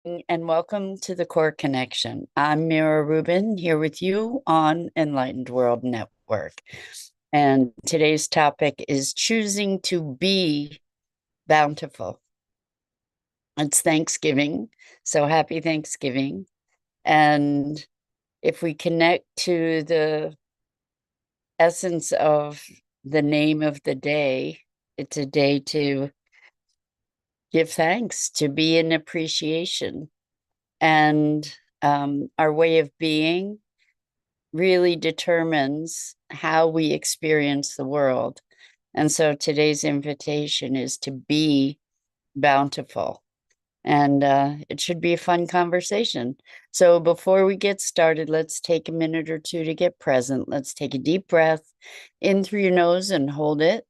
and welcome to the Core Connection. I'm Mira Rubin here with you on Enlightened World Network. And today's topic is choosing to be bountiful. It's Thanksgiving, so happy Thanksgiving. And if we connect to the essence of the name of the day, it's a day to give thanks, to be in appreciation. And our way of being really determines how we experience the world. And so today's invitation is to be bountiful. And it should be a fun conversation. So before we get started, let's take a minute or two to get present. Let's take a deep breath in through your nose and hold it.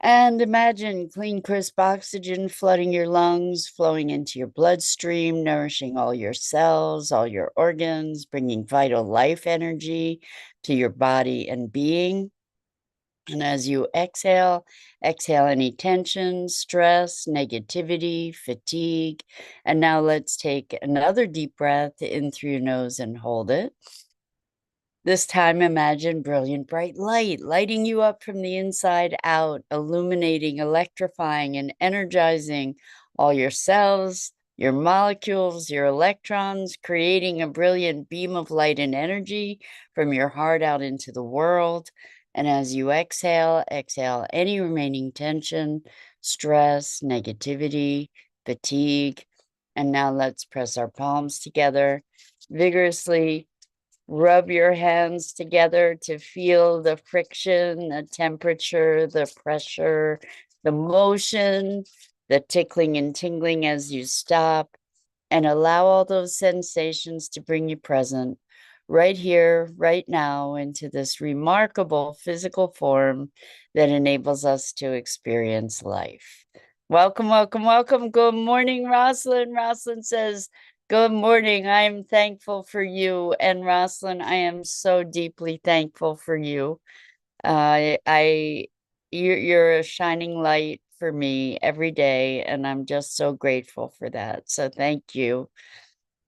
And imagine clean, crisp oxygen flooding your lungs, flowing into your bloodstream, nourishing all your cells, all your organs, bringing vital life energy to your body and being. And as you exhale, exhale any tension, stress, negativity, fatigue. And now let's take another deep breath in through your nose and hold it. This time, imagine brilliant bright light lighting you up from the inside out, illuminating, electrifying, and energizing all your cells, your molecules, your electrons, creating a brilliant beam of light and energy from your heart out into the world. And as you exhale, exhale any remaining tension, stress, negativity, fatigue. And now let's press our palms together vigorously. Rub your hands together to feel the friction, the temperature, the pressure, the motion, the tickling and tingling as you stop, and allow all those sensations to bring you present right here, right now, into this remarkable physical form that enables us to experience life. Welcome, welcome, welcome. Good morning, Rosalind. Rosalind says, good morning. I am thankful for you. And Rosalind, I am so deeply thankful for you. You're a shining light for me every day, and I'm just so grateful for that. So thank you.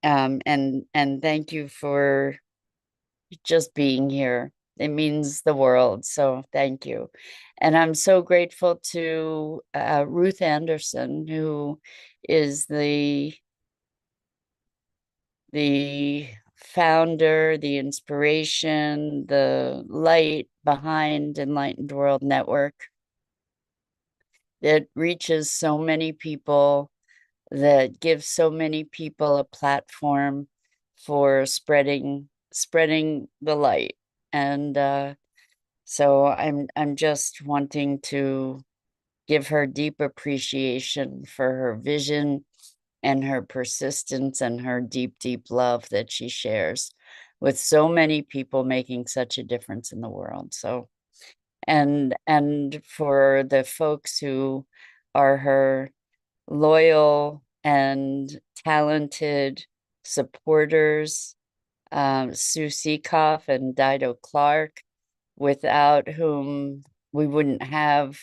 And thank you for just being here. It means the world. So thank you. And I'm so grateful to Ruth Anderson, who is the founder, the inspiration, the light behind Enlightened World Network that reaches so many people, that gives so many people a platform for spreading the light. And so I'm just wanting to give her deep appreciation for her vision and her persistence and her deep, deep love that she shares with so many people, making such a difference in the world. So, and for the folks who are her loyal and talented supporters, Sue Seekoff and Dido Clark, without whom we wouldn't have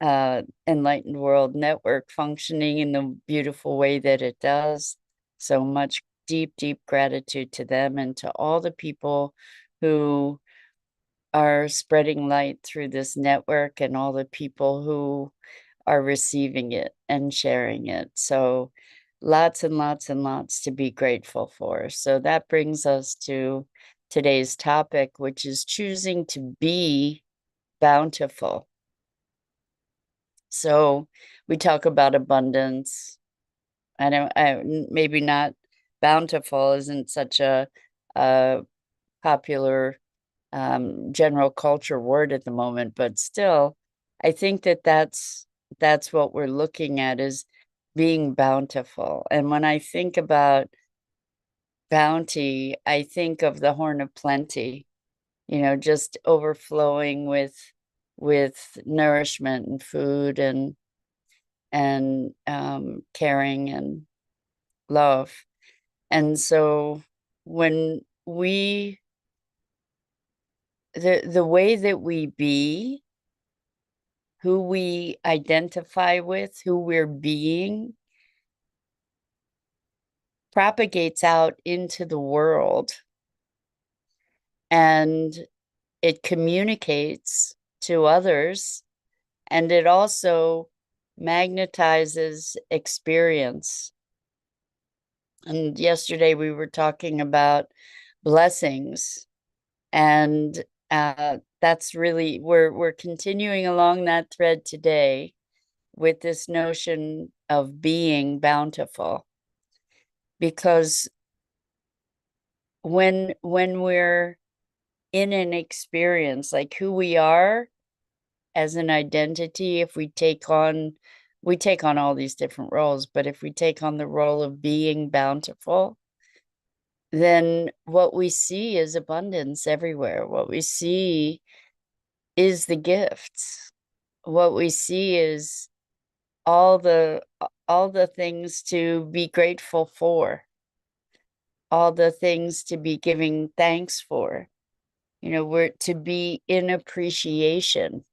Enlightened World Network functioning in the beautiful way that it does. So much deep, deep gratitude to them and to all the people who are spreading light through this network and all the people who are receiving it and sharing it. So lots and lots and lots to be grateful for. So that brings us to today's topic, which is choosing to be bountiful. So we talk about abundance. Maybe not bountiful isn't such a popular general culture word at the moment, but still, I think that that's what we're looking at, is being bountiful. And when I think about bounty, I think of the horn of plenty, just overflowing with nourishment and food and caring and love. And so when the way that we be, who we identify with, who we're being, propagates out into the world, and it communicates to others, and it also magnetizes experience. And yesterday we were talking about blessings, and that's really we're continuing along that thread today with this notion of being bountiful, because when we're in an experience, like who we are as an identity, if we take on all these different roles, but if we take on the role of being bountiful, then what we see is abundance everywhere. What we see is the gifts. What we see is all the things to be grateful for, all the things to be giving thanks for. We're to be in appreciation.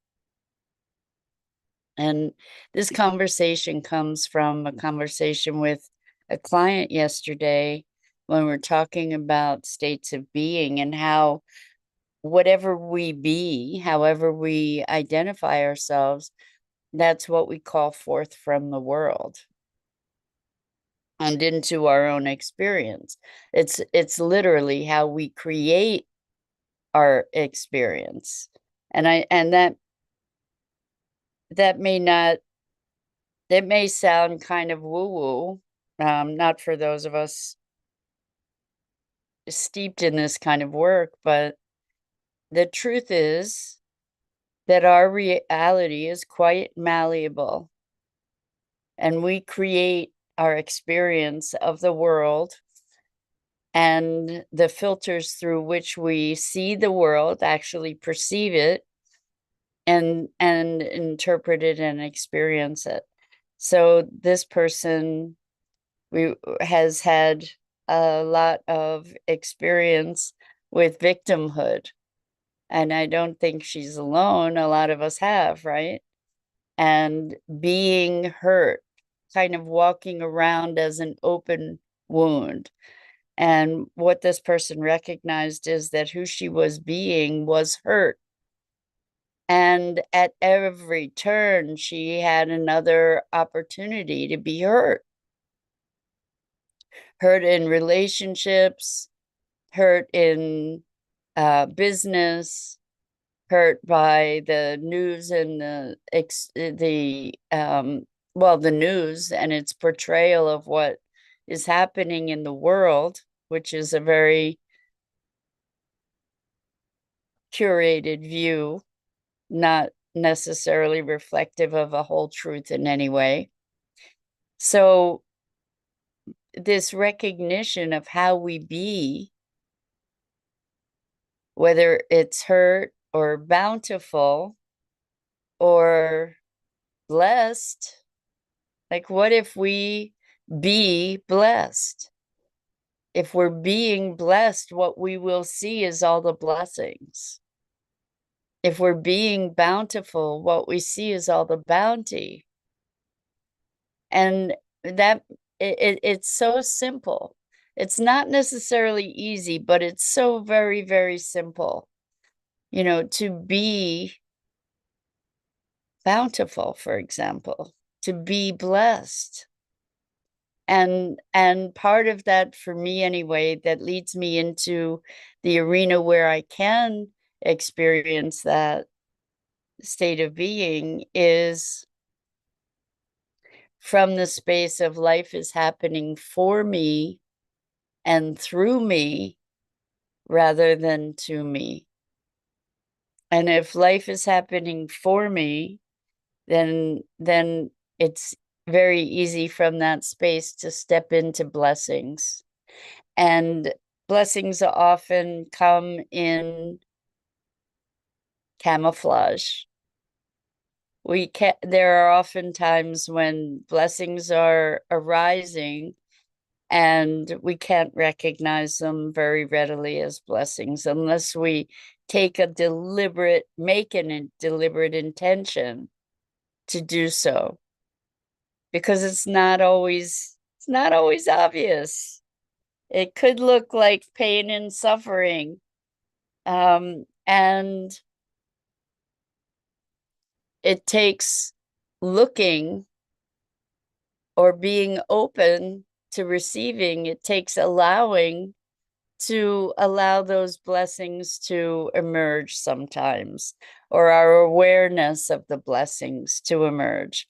And this conversation comes from a conversation with a client yesterday when we're talking about states of being, and how whatever we be, however we identify ourselves, that's what we call forth from the world and into our own experience. It's literally how we create our experience. And that may not, it may sound kind of woo-woo, not for those of us steeped in this kind of work, but the truth is that our reality is quite malleable, and we create our experience of the world, and the filters through which we see the world, actually perceive it, and interpret it and experience it. So this person has had a lot of experience with victimhood, and I don't think she's alone. A lot of us have, right? And being hurt, kind of walking around as an open wound. And what this person recognized is that who she was being was hurt. And at every turn, she had another opportunity to be hurt. Hurt in relationships, hurt in business, hurt by the news and the news and its portrayal of what is happening in the world, which is a very curated view, not necessarily reflective of a whole truth in any way. So this recognition of how we be, whether it's hurt or bountiful or blessed, like what if we be blessed? If we're being blessed, what we will see is all the blessings. If we're being bountiful, what we see is all the bounty. And that it's so simple. It's not necessarily easy, but it's so very, very simple, to be bountiful, for example, to be blessed. And part of that, for me anyway, that leads me into the arena where I can experience that state of being, is from the space of life is happening for me and through me rather than to me. And if life is happening for me, then it's very easy from that space to step into blessings. And blessings often come in camouflage. There are often times when blessings are arising and we can't recognize them very readily as blessings unless we make a deliberate intention to do so, because it's not always obvious. It could look like pain and suffering. And it takes looking or being open to receiving. It takes allowing to allow those blessings to emerge sometimes, or our awareness of the blessings to emerge.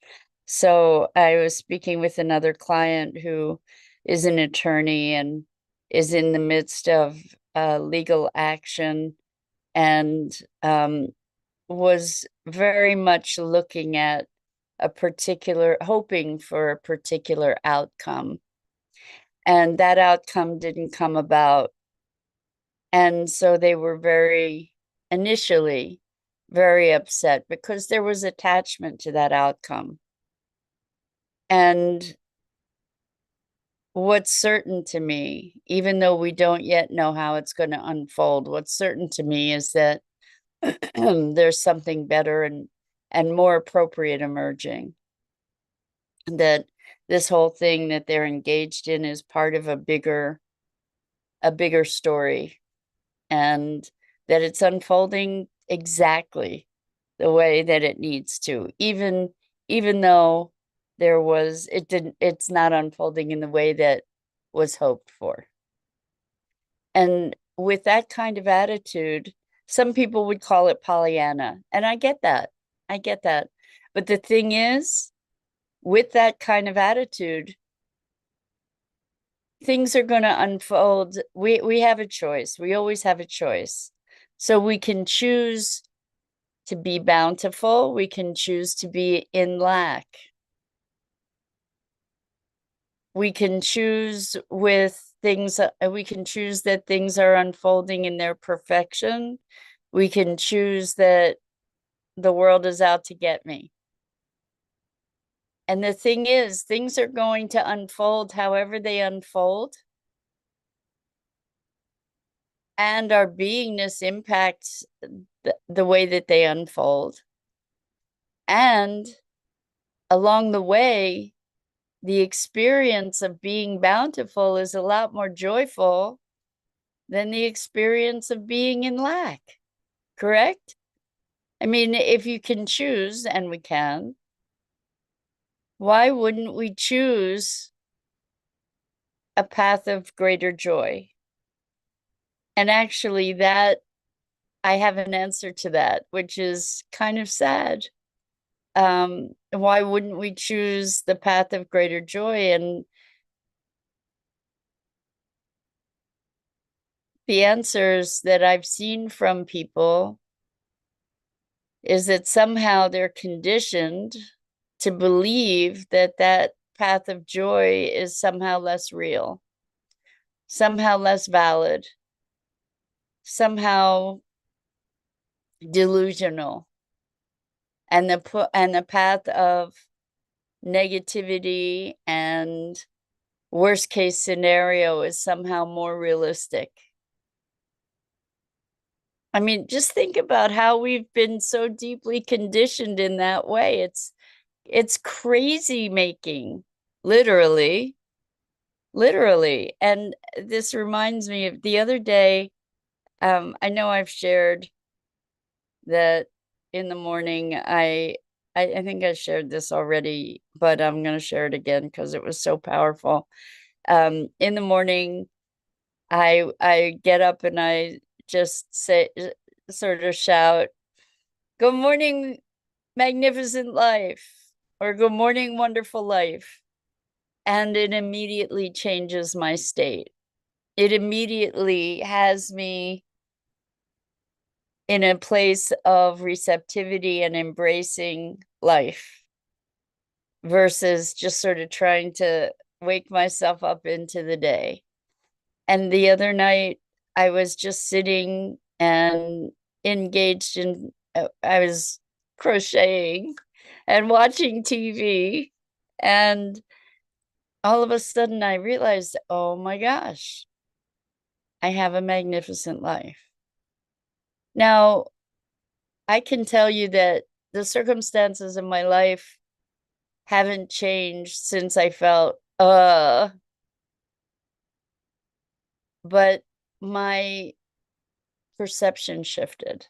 So I was speaking with another client who is an attorney and is in the midst of legal action, and was very much looking at a particular, hoping for a particular outcome. And that outcome didn't come about. And so they were initially very upset because there was attachment to that outcome. And what's certain to me, even though we don't yet know how it's going to unfold, what's certain to me is that there's something better and more appropriate emerging. That this whole thing that they're engaged in is part of a bigger story, and that it's unfolding exactly the way that it needs to, even though it's not unfolding in the way that was hoped for. And with that kind of attitude, some people would call it Pollyanna, and I get that. But the thing is, with that kind of attitude, things are going to unfold. We have a choice. We always have a choice. So we can choose to be bountiful. We can choose to be in lack. We can choose we can choose that things are unfolding in their perfection. We can choose that the world is out to get me. And the thing is, things are going to unfold however they unfold. And our beingness impacts the way that they unfold. And along the way, the experience of being bountiful is a lot more joyful than the experience of being in lack. Correct? I mean, if you can choose, and we can, why wouldn't we choose a path of greater joy? And actually, that I have an answer to that, which is kind of sad. Why wouldn't we choose the path of greater joy? And the answers that I've seen from people is that somehow they're conditioned to believe that that path of joy is somehow less real, somehow less valid, somehow delusional. And the path of negativity and worst case scenario is somehow more realistic. I mean, just think about how we've been so deeply conditioned in that way. It's crazy making, literally. And this reminds me of the other day. I know I've shared that in the morning. I think I shared this already, but I'm going to share it again because it was so powerful. In the morning, I get up and I just say, sort of shout, "Good morning, magnificent life," or "Good morning, wonderful life." And it immediately changes my state. It immediately has me in a place of receptivity and embracing life versus just sort of trying to wake myself up into the day. And the other night, I was just sitting and engaged in, I was crocheting and watching TV. And all of a sudden, I realized, oh my gosh, I have a magnificent life. Now, I can tell you that the circumstances of my life haven't changed since I felt, but my perception shifted,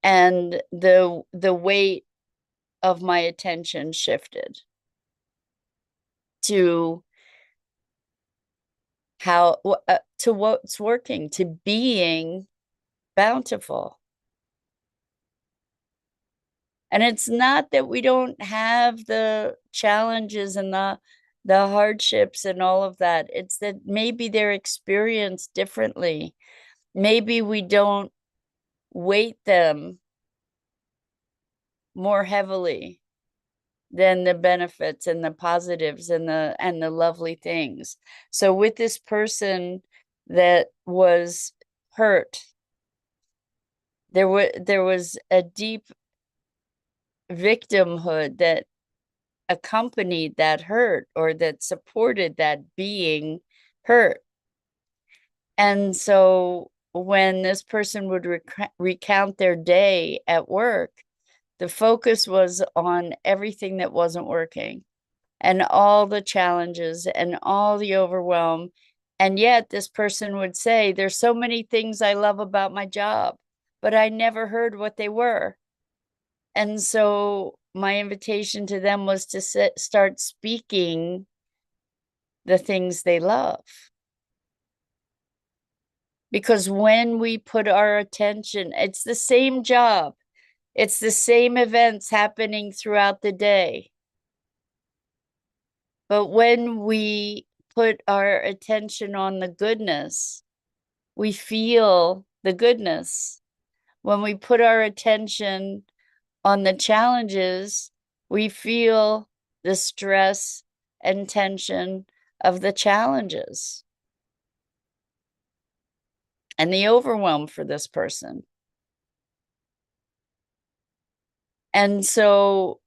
and the weight of my attention shifted to how to what's working, to being bountiful. And it's not that we don't have the challenges and the hardships and all of that. It's that maybe they're experienced differently. Maybe we don't weight them more heavily than the benefits and the positives and the lovely things. So with this person that was hurt, there was a deep victimhood that accompanied that hurt, or that supported that being hurt. And so when this person would recount their day at work, the focus was on everything that wasn't working and all the challenges and all the overwhelm. And yet this person would say, there's so many things I love about my job, but I never heard what they were. And so my invitation to them was to start speaking the things they love. Because when we put our attention, it's the same job, it's the same events happening throughout the day. But when we put our attention on the goodness, we feel the goodness. When we put our attention on the challenges, we feel the stress and tension of the challenges and the overwhelm for this person. And so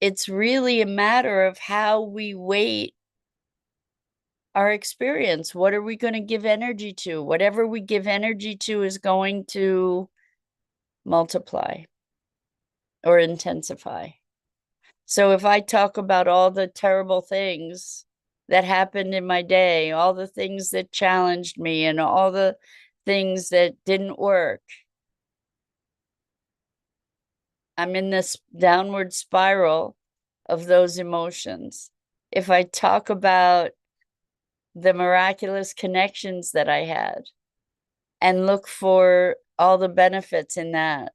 it's really a matter of how we weight our experience. What are we going to give energy to? Whatever we give energy to is going to multiply or intensify. So if I talk about all the terrible things that happened in my day, all the things that challenged me, and all the things that didn't work, I'm in this downward spiral of those emotions. If I talk about the miraculous connections that I had and look for all the benefits in that,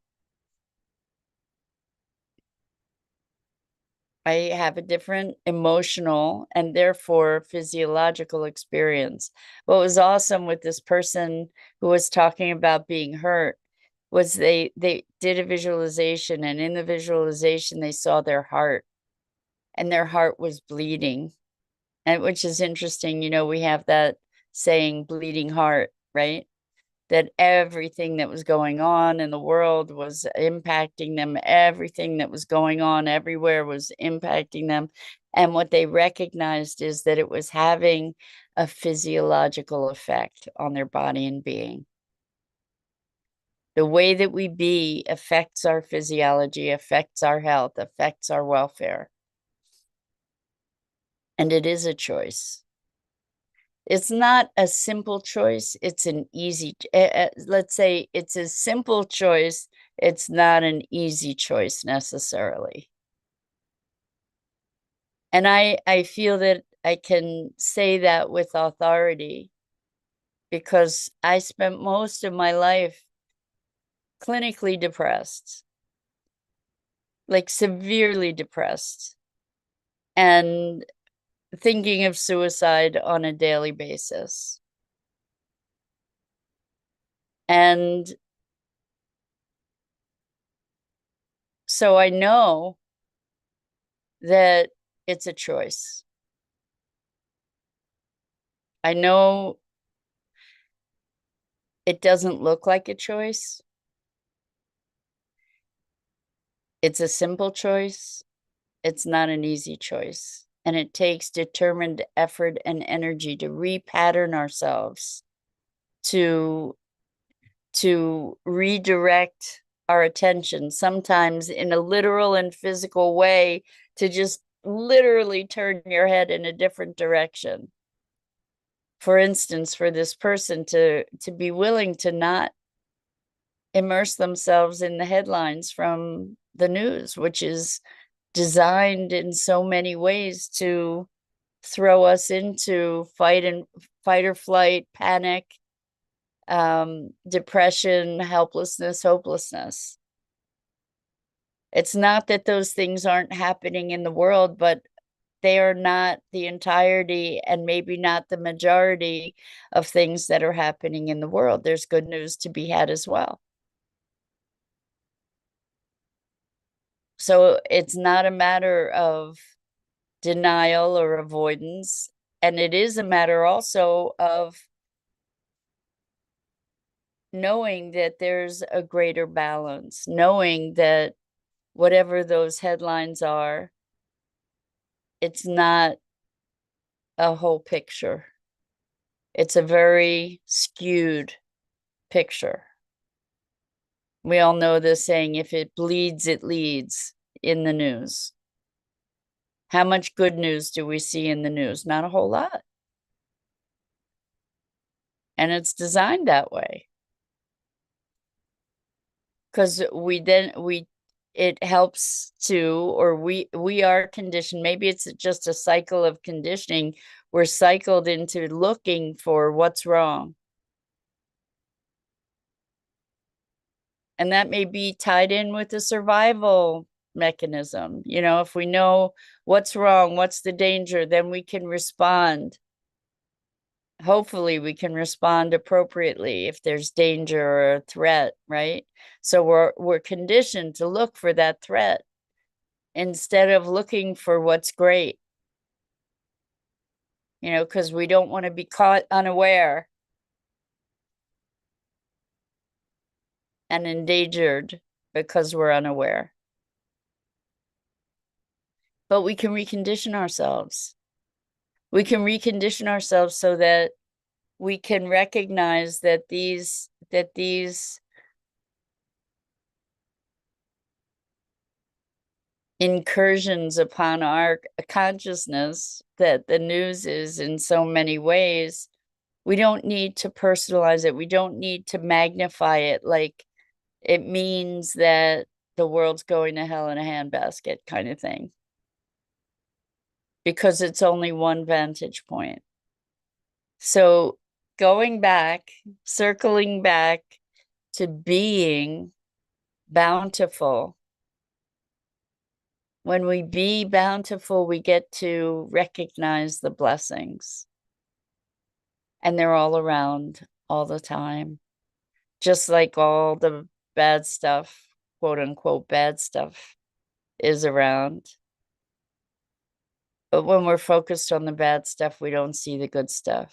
I have a different emotional and therefore physiological experience. What was awesome with this person who was talking about being hurt was they did a visualization, and in the visualization they saw their heart, and their heart was bleeding. And which is interesting, you know, we have that saying, bleeding heart, right? That everything that was going on in the world was impacting them. Everything that was going on everywhere was impacting them. And what they recognized is that it was having a physiological effect on their body and being. The way that we be affects our physiology, affects our health, affects our welfare. And it is a choice. It's not a simple choice. It's an easy, let's say it's a simple choice. It's not an easy choice necessarily. And I feel that I can say that with authority because I spent most of my life clinically depressed, like severely depressed, and thinking of suicide on a daily basis. And so I know that it's a choice. I know it doesn't look like a choice. It's a simple choice. It's not an easy choice. And it takes determined effort and energy to repattern ourselves, to redirect our attention, sometimes in a literal and physical way, to just literally turn your head in a different direction. For instance, for this person to be willing to not immerse themselves in the headlines from the news, which is designed in so many ways to throw us into fight or flight, panic, depression, helplessness, hopelessness. It's not that those things aren't happening in the world, but they are not the entirety and maybe not the majority of things that are happening in the world. There's good news to be had as well. So it's not a matter of denial or avoidance. And it is a matter also of knowing that there's a greater balance, knowing that whatever those headlines are, it's not a whole picture. It's a very skewed picture. We all know the saying, if it bleeds, it leads in the news. How much good news do we see in the news? Not a whole lot. And it's designed that way. Because it helps to, or we are conditioned, maybe it's just a cycle of conditioning. We're cycled into looking for what's wrong. And that may be tied in with the survival mechanism. You know, if we know what's wrong, what's the danger, then we can respond. Hopefully we can respond appropriately if there's danger or a threat, right? So we're conditioned to look for that threat instead of looking for what's great. You know, because we don't want to be caught unaware and endangered because we're unaware. But we can recondition ourselves. We can recondition ourselves so that we can recognize that these incursions upon our consciousness that the news is in so many ways, we don't need to personalize it. We don't need to magnify it like it means that the world's going to hell in a handbasket kind of thing, because it's only one vantage point. So going back, circling back to being bountiful. When we be bountiful, we get to recognize the blessings. And they're all around all the time. Just like all the bad stuff, quote unquote, bad stuff is around. But when we're focused on the bad stuff, we don't see the good stuff.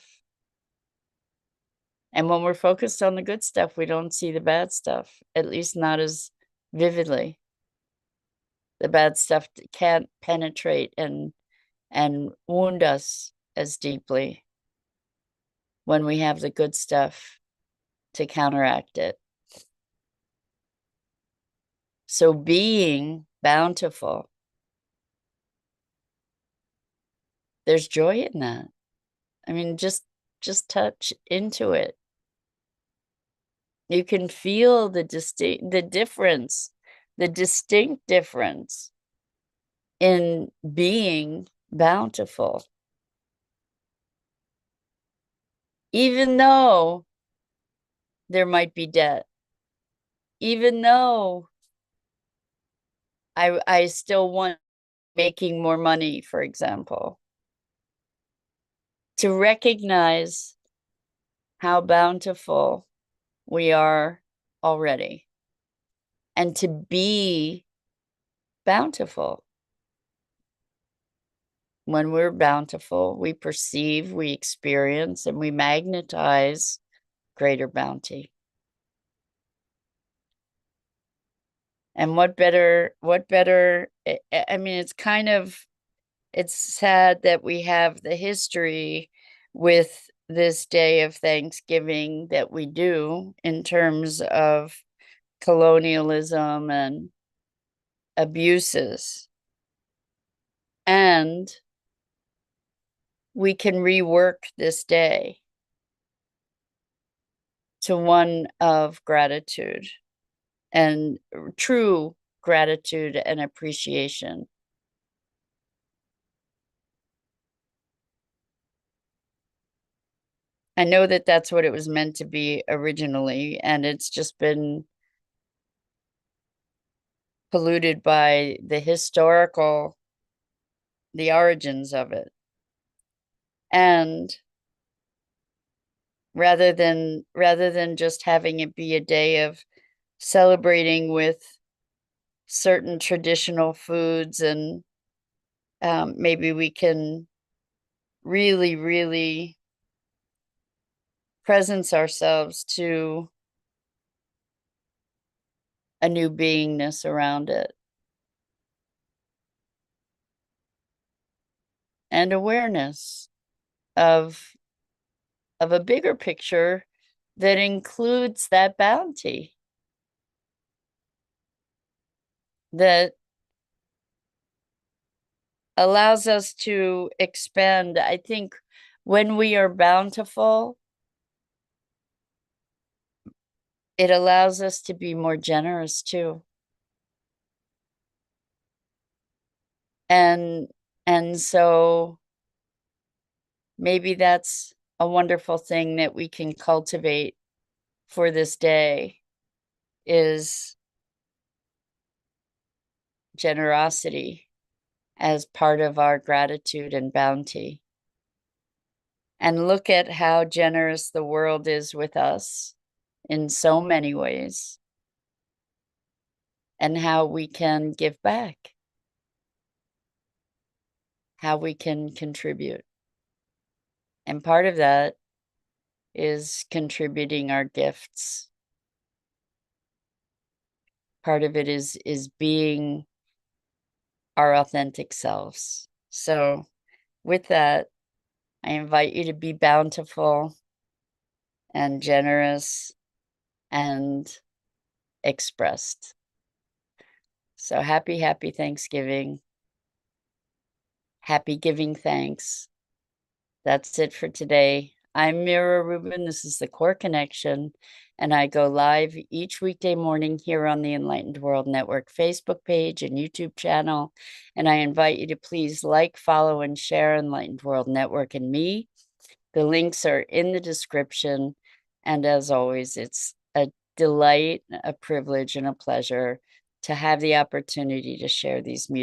And when we're focused on the good stuff, we don't see the bad stuff, at least not as vividly. The bad stuff can't penetrate and wound us as deeply when we have the good stuff to counteract it. So being bountiful, there's joy in that. I mean, just touch into it. You can feel the distinct difference in being bountiful. Even though there might be debt, even though I still want making more money, for example, to recognize how bountiful we are already and to be bountiful. When we're bountiful, we perceive, we experience, and we magnetize greater bounty. And what better, I mean, it's sad that we have the history with this day of Thanksgiving that we do in terms of colonialism and abuses. And we can rework this day to one of gratitude and true gratitude and appreciation. I know that that's what it was meant to be originally, and it's just been polluted by the origins of it. And rather than just having it be a day of celebrating with certain traditional foods, and maybe we can really, really presence ourselves to a new beingness around it and awareness of a bigger picture that includes that bounty, that allows us to expand. I think when we are bountiful, it allows us to be more generous too. And so maybe that's a wonderful thing that we can cultivate for this day, is generosity as part of our gratitude and bounty. And look at how generous the world is with us in so many ways, and how we can give back, how we can contribute. And part of that is contributing our gifts. Part of it is being our authentic selves. So with that, I invite you to be bountiful and generous and expressed. So happy Thanksgiving. Happy giving thanks. That's it for today. I'm Mira Rubin. This is the Core Connection, and I go live each weekday morning here on the Enlightened World Network Facebook page and YouTube channel. And I invite you to please like, follow, and share Enlightened World Network and me. The links are in the description. And as always, it's a delight, a privilege, and a pleasure to have the opportunity to share these music